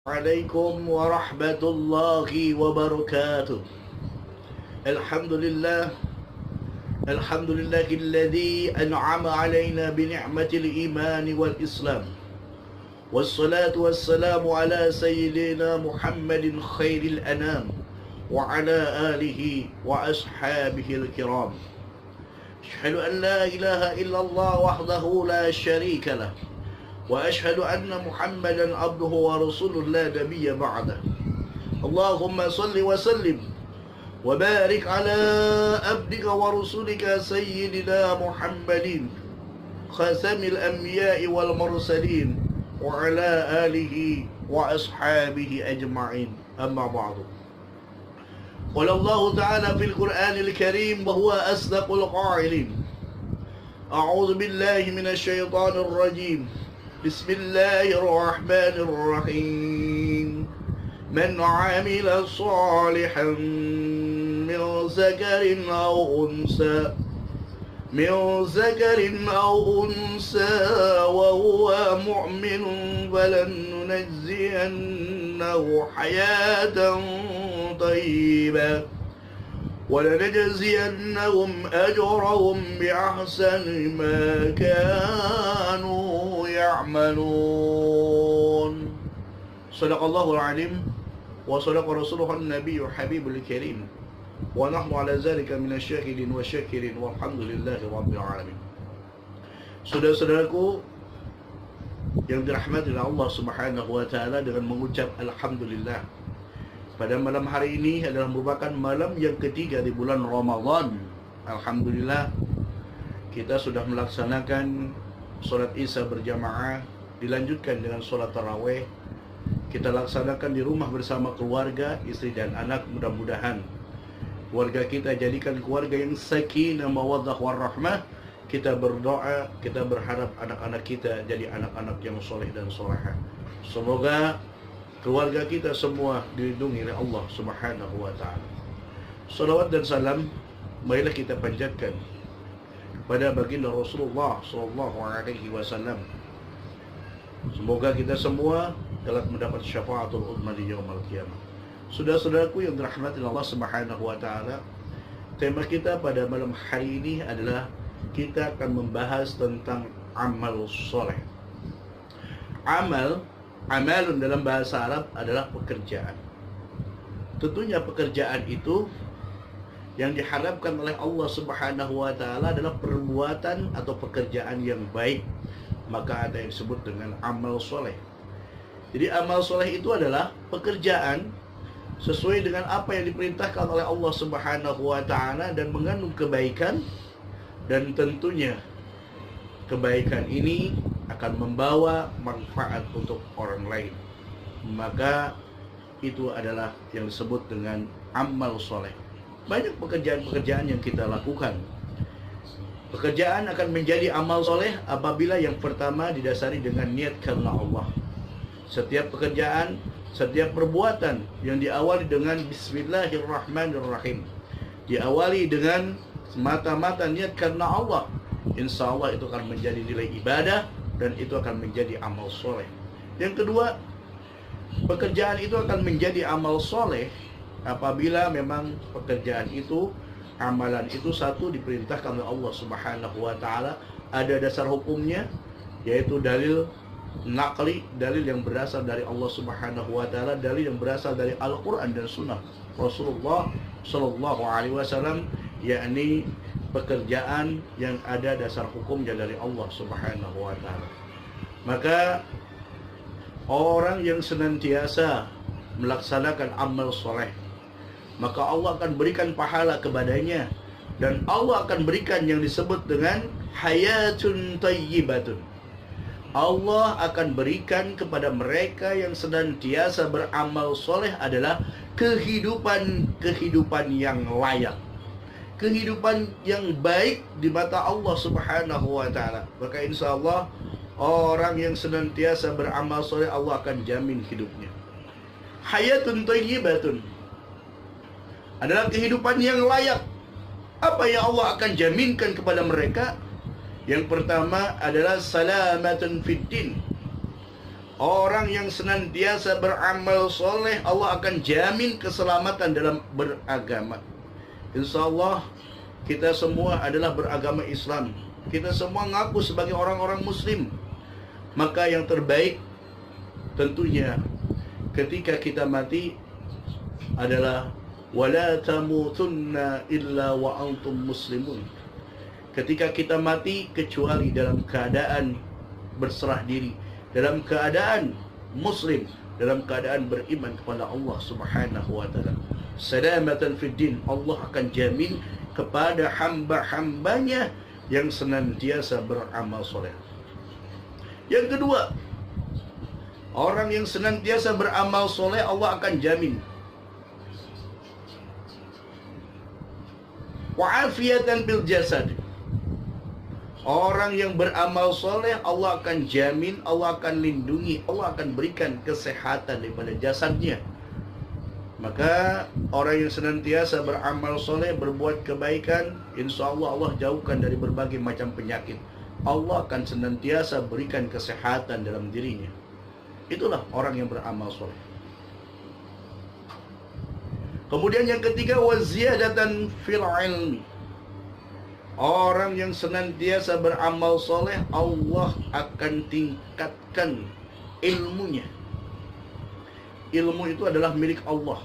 عليكم ورحمة الله وبركاته. الحمد لله الذي أنعم علينا بنعمة الإيمان والإسلام، والصلاة والسلام على سيدنا محمد خير الأنام وعلى آله وأصحابه الكرام. أشهد أن لا إله إلا الله وحده لا شريك له، وأشهد أن محمدا عبده ورسوله لا نبي بعده. اللهم صل وسلم وبارك على عبدك ورسولك سيدنا محمد خاتم الأنبياء والمرسلين وعلى آله وأصحابه أجمعين. أما بعد، قال الله تعالى في القرآن الكريم وهو أصدق القائلين: أعوذ بالله من الشيطان الرجيم، بسم الله الرحمن الرحيم. من عمل صالحا من ذكر أو أنثى وهو مؤمن فلننجينه حياة طيبة ولنجزينهم أجرهم بأحسن ما كانوا يعملون. صدق الله العظيم وصدق رسوله النبي الحبيب الكريم، ونحن على ذلك من الشاهدين والشاكرين والحمد لله رب العالمين. Saudara-saudaraku yang dirahmati oleh Allah Subhanahu wa taala, dengan mengucap alhamdulillah, pada malam hari ini adalah merupakan malam yang ketiga di bulan Ramadan. Alhamdulillah, kita sudah melaksanakan sholat Isya berjamaah, dilanjutkan dengan sholat tarawih. Kita laksanakan di rumah bersama keluarga, istri dan anak. Mudah-mudahan keluarga kita jadikan keluarga yang sakinah, mawaddah, warahmah. Kita berdoa, kita berharap anak-anak kita jadi anak-anak yang soleh dan solehah. Semoga keluarga kita semua dilindungi oleh Allah Subhanahu wa ta'ala. Salawat dan salam marilah kita panjatkan pada baginda Rasulullah sallallahu alaihi wasallam. Semoga kita semua telah mendapat syafaatul uzma di yaumil qiyamah. Saudara-saudaraku yang dirahmati Allah Subhanahu wa taala, tema kita pada malam hari ini adalah kita akan membahas tentang amal soleh. Amalun dalam bahasa Arab adalah pekerjaan. Tentunya pekerjaan itu yang diharapkan oleh Allah Subhanahu wa taala adalah perbuatan atau pekerjaan yang baik. Maka ada yang disebut dengan amal soleh. Jadi amal soleh itu adalah pekerjaan sesuai dengan apa yang diperintahkan oleh Allah Subhanahu wa ta'ala dan mengandung kebaikan, dan tentunya kebaikan ini akan membawa manfaat untuk orang lain. Maka itu adalah yang disebut dengan amal soleh. Banyak pekerjaan-pekerjaan yang kita lakukan. Pekerjaan akan menjadi amal soleh apabila yang pertama didasari dengan niat karena Allah. Setiap pekerjaan, setiap perbuatan yang diawali dengan Bismillahirrahmanirrahim, diawali dengan semata-mata niat karena Allah, insya Allah itu akan menjadi nilai ibadah dan itu akan menjadi amal soleh. Yang kedua, pekerjaan itu akan menjadi amal soleh apabila memang pekerjaan itu, amalan itu, satu, diperintahkan oleh Allah Subhanahu wa ta'ala, ada dasar hukumnya, yaitu dalil naqli, dalil yang berasal dari Allah Subhanahu wa ta'ala, dalil yang berasal dari Al-Quran dan Sunnah Rasulullah Sallallahu Alaihi Wasallam, yakni pekerjaan yang ada dasar hukumnya dari Allah Subhanahu wa ta'ala. Maka orang yang senantiasa melaksanakan amal soleh, maka Allah akan berikan pahala kepadanya, dan Allah akan berikan yang disebut dengan hayatun tayyibatun. Allah akan berikan kepada mereka yang senantiasa beramal soleh adalah kehidupan yang layak, kehidupan yang baik di mata Allah Subhanahu wa ta'ala. Maka insya Allah orang yang senantiasa beramal soleh, Allah akan jamin hidupnya. Hayatun tayyibatun adalah kehidupan yang layak. Apa yang Allah akan jaminkan kepada mereka? Yang pertama adalah salamatun fiddin, Orang yang senantiasa beramal soleh, Allah akan jamin keselamatan dalam beragama. Insya Allah kita semua adalah beragama Islam. Kita semua ngaku sebagai orang-orang Muslim. Maka yang terbaik tentunya ketika kita mati adalah wala tamutunna illa wa antum muslimun. Ketika kita mati kecuali dalam keadaan berserah diri, dalam keadaan muslim, dalam keadaan beriman kepada Allah Subhanahu wa taala. Salamatan fid din, Allah akan jamin kepada hamba-hambanya yang senantiasa beramal soleh. Yang kedua, orang yang senantiasa beramal soleh Allah akan jamin wa'afiyatan bil jasad. Orang yang beramal soleh Allah akan jamin, Allah akan lindungi, Allah akan berikan kesehatan daripada jasadnya. Maka orang yang senantiasa beramal soleh, berbuat kebaikan, insya Allah Allah jauhkan dari berbagai macam penyakit. Allah akan senantiasa berikan kesehatan dalam dirinya. Itulah orang yang beramal soleh. Kemudian yang ketiga, waziyadatan fil ilmi. Orang yang senantiasa beramal soleh, Allah akan tingkatkan ilmunya. Ilmu itu adalah milik Allah.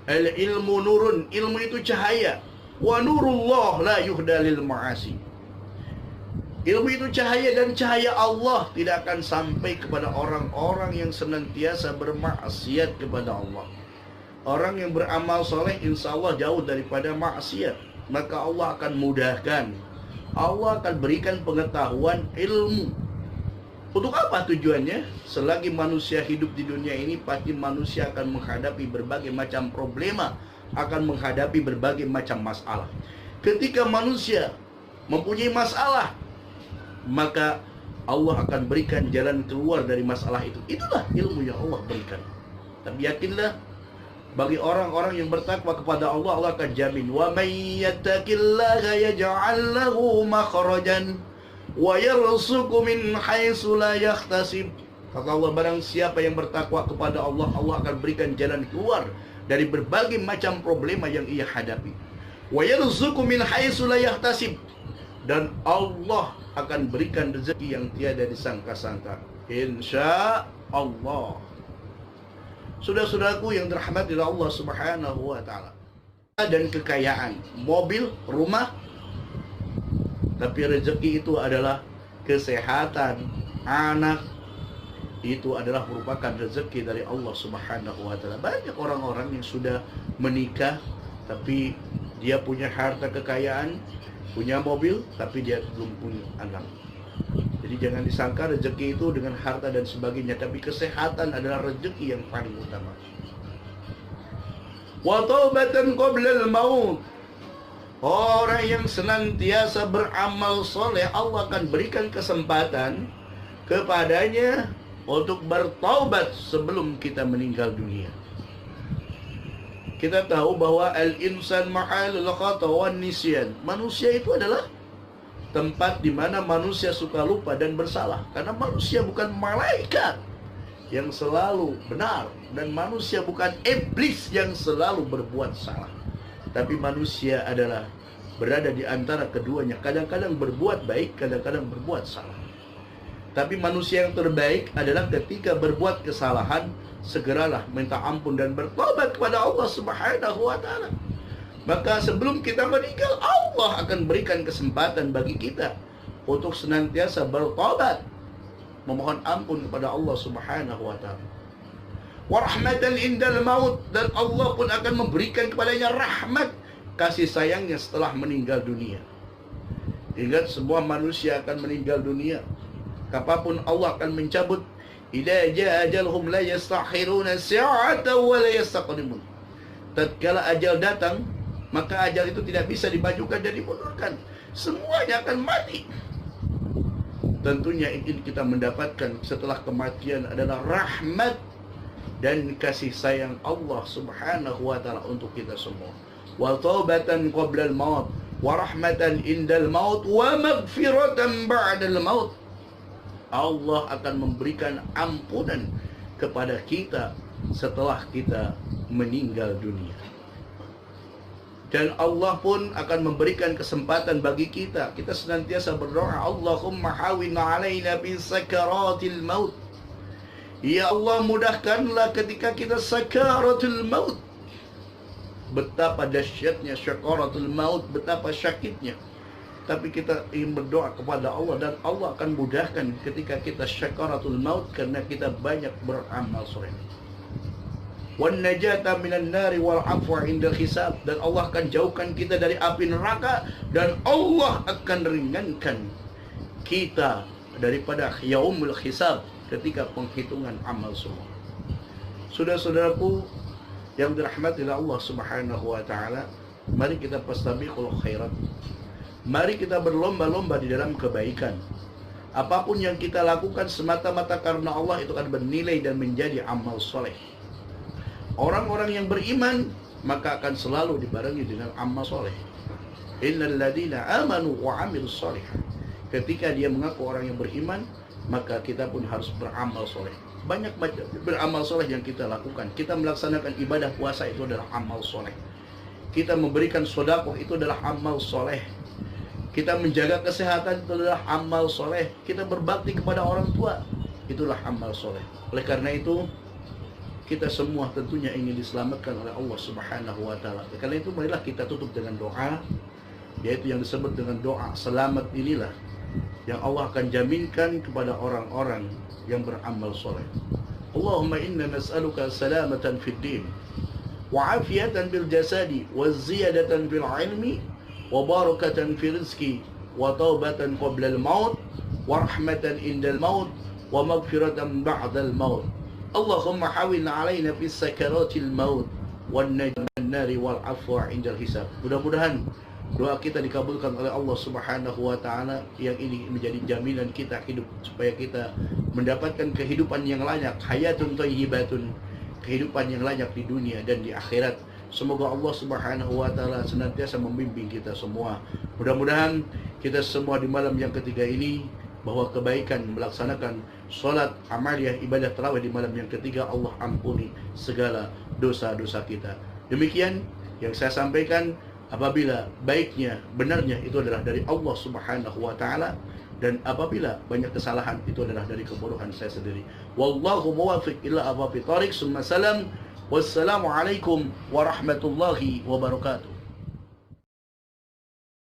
Al-ilmu nurun, ilmu itu cahaya. Wa nurullah la yuhda lil ma'asi. Ilmu itu cahaya, dan cahaya Allah tidak akan sampai kepada orang-orang yang senantiasa bermaksiat kepada Allah. Orang yang beramal soleh insya Allah jauh daripada maksiat. Maka Allah akan mudahkan, Allah akan berikan pengetahuan ilmu. Untuk apa tujuannya? Selagi manusia hidup di dunia ini, pasti manusia akan menghadapi berbagai macam problema, akan menghadapi berbagai macam masalah. Ketika manusia mempunyai masalah, maka Allah akan berikan jalan keluar dari masalah itu. Itulah ilmu yang Allah berikan. Tapi yakinlah, bagi orang-orang yang bertakwa kepada Allah, Allah akan jamin, wa may yattaqillaha yaj'al lahu makhrajan wa yarzuqhu min haitsu la yahtasib. Kata Allah, barang siapa yang bertakwa kepada Allah, Allah akan berikan jalan keluar dari berbagai macam problema yang ia hadapi. Wa yarzuqhu min haitsu la yahtasib. Dan Allah akan berikan rezeki yang tiada disangka-sangka. Insya Allah. Saudara-saudaraku yang dirahmati oleh Allah Subhanahu wa taala. Dan kekayaan, mobil, rumah, tapi rezeki itu adalah kesehatan, anak, itu adalah merupakan rezeki dari Allah Subhanahu wa taala. Banyak orang-orang yang sudah menikah tapi dia punya harta kekayaan, punya mobil, tapi dia belum punya anak. Jadi jangan disangka rezeki itu dengan harta dan sebagainya, tapi kesehatan adalah rezeki yang paling utama. Wa taubatan qabla al-maut. Orang yang senantiasa beramal soleh, Allah akan berikan kesempatan kepadanya untuk bertaubat sebelum kita meninggal dunia. Kita tahu bahwa al-insan ma'alul khata wan nisyan. Manusia itu adalah tempat di mana manusia suka lupa dan bersalah. Karena manusia bukan malaikat yang selalu benar, dan manusia bukan iblis yang selalu berbuat salah. Tapi manusia adalah berada di antara keduanya. Kadang-kadang berbuat baik, kadang-kadang berbuat salah. Tapi manusia yang terbaik adalah ketika berbuat kesalahan, segeralah minta ampun dan bertobat kepada Allah Subhanahu wa taala. Maka sebelum kita meninggal, Allah akan berikan kesempatan bagi kita untuk senantiasa bertobat, memohon ampun kepada Allah Subhanahu wa taala. Wa rahmatan indal maut, dan Allah pun akan memberikan kepadanya rahmat, kasih sayangnya setelah meninggal dunia. Ingat, semua manusia akan meninggal dunia. Kapanpun Allah akan mencabut. Idza jaa ajaluhum la yastakhiruna sa'atan wa la yastaqdimun. Tatkala ajal datang, maka ajal itu tidak bisa dimajukan dan dimundurkan. Semuanya akan mati. Tentunya ingin kita mendapatkan setelah kematian adalah rahmat dan kasih sayang Allah Subhanahu wa taala untuk kita semua. Wa taubatan qabla al-maut wa rahmatan indal maut wa maghfiratan ba'da al-maut. Allah akan memberikan ampunan kepada kita setelah kita meninggal dunia. Dan Allah pun akan memberikan kesempatan bagi kita. Kita senantiasa berdoa, Allahumma hawin alaina fi sakaratil maut. Ya Allah, mudahkanlah ketika kita sakaratul maut. Betapa dahsyatnya sakaratul maut, betapa sakitnya. Tapi kita ingin berdoa kepada Allah, dan Allah akan mudahkan ketika kita sakaratul maut, karena kita banyak beramal soleh. Wan najata minan nari wal afwa indal hisab, dan Allah akan jauhkan kita dari api neraka, dan Allah akan ringankan kita daripada yaumul hisab, ketika penghitungan amal semua. Saudara-saudaraku yang dirahmati Allah Subhanahu wa taala, mari kita fastabiqul khairat. Mari kita berlomba-lomba di dalam kebaikan. Apapun yang kita lakukan semata-mata karena Allah, itu akan bernilai dan menjadi amal soleh. Orang-orang yang beriman maka akan selalu dibarengi dengan amal soleh. Innal ladina amanu wa amilus solihah. Ketika dia mengaku orang yang beriman, maka kita pun harus beramal soleh. Banyak beramal soleh yang kita lakukan. Kita melaksanakan ibadah puasa, itu adalah amal soleh. Kita memberikan sedekah, itu adalah amal soleh. Kita menjaga kesehatan, itu adalah amal soleh. Kita berbakti kepada orang tua, itulah amal soleh. Oleh karena itu, kita semua tentunya ingin diselamatkan oleh Allah Subhanahu wa taala. Karena itu marilah kita tutup dengan doa, yaitu yang disebut dengan doa selamat. Inilah yang Allah akan jaminkan kepada orang-orang yang beramal soleh. Allahumma inna nas'aluka salamatan fid din, wa afiyatan bil jasadi, wa ziyadatan fil ilmi, wa barakatan fi rizqi, wa taubatan qabla al maut, wa rahmatan indal maut, wa maghfiratan ba'da al maut. Allahumma hawin alaina fi sakaratil maut, wan najmin nari wal afwa indal hisab. Mudah-mudahan doa kita dikabulkan oleh Allah Subhanahu wa taala, yang ini menjadi jaminan kita hidup supaya kita mendapatkan kehidupan yang layak, hayatun thayyibatun, kehidupan yang layak di dunia dan di akhirat. Semoga Allah Subhanahu wa taala senantiasa membimbing kita semua. Mudah-mudahan kita semua di malam yang ketiga ini, bahwa kebaikan melaksanakan salat amaliyah ibadah tarawih di malam yang ketiga, Allah ampuni segala dosa-dosa kita. Demikian yang saya sampaikan. Apabila baiknya, benarnya, itu adalah dari Allah Subhanahu wa taala, dan apabila banyak kesalahan, itu adalah dari kebodohan saya sendiri. Wallahu muwaffiq ila aqwamit thoriq. Summa salam. Wassalamu alaikum warahmatullahi wabarakatuh.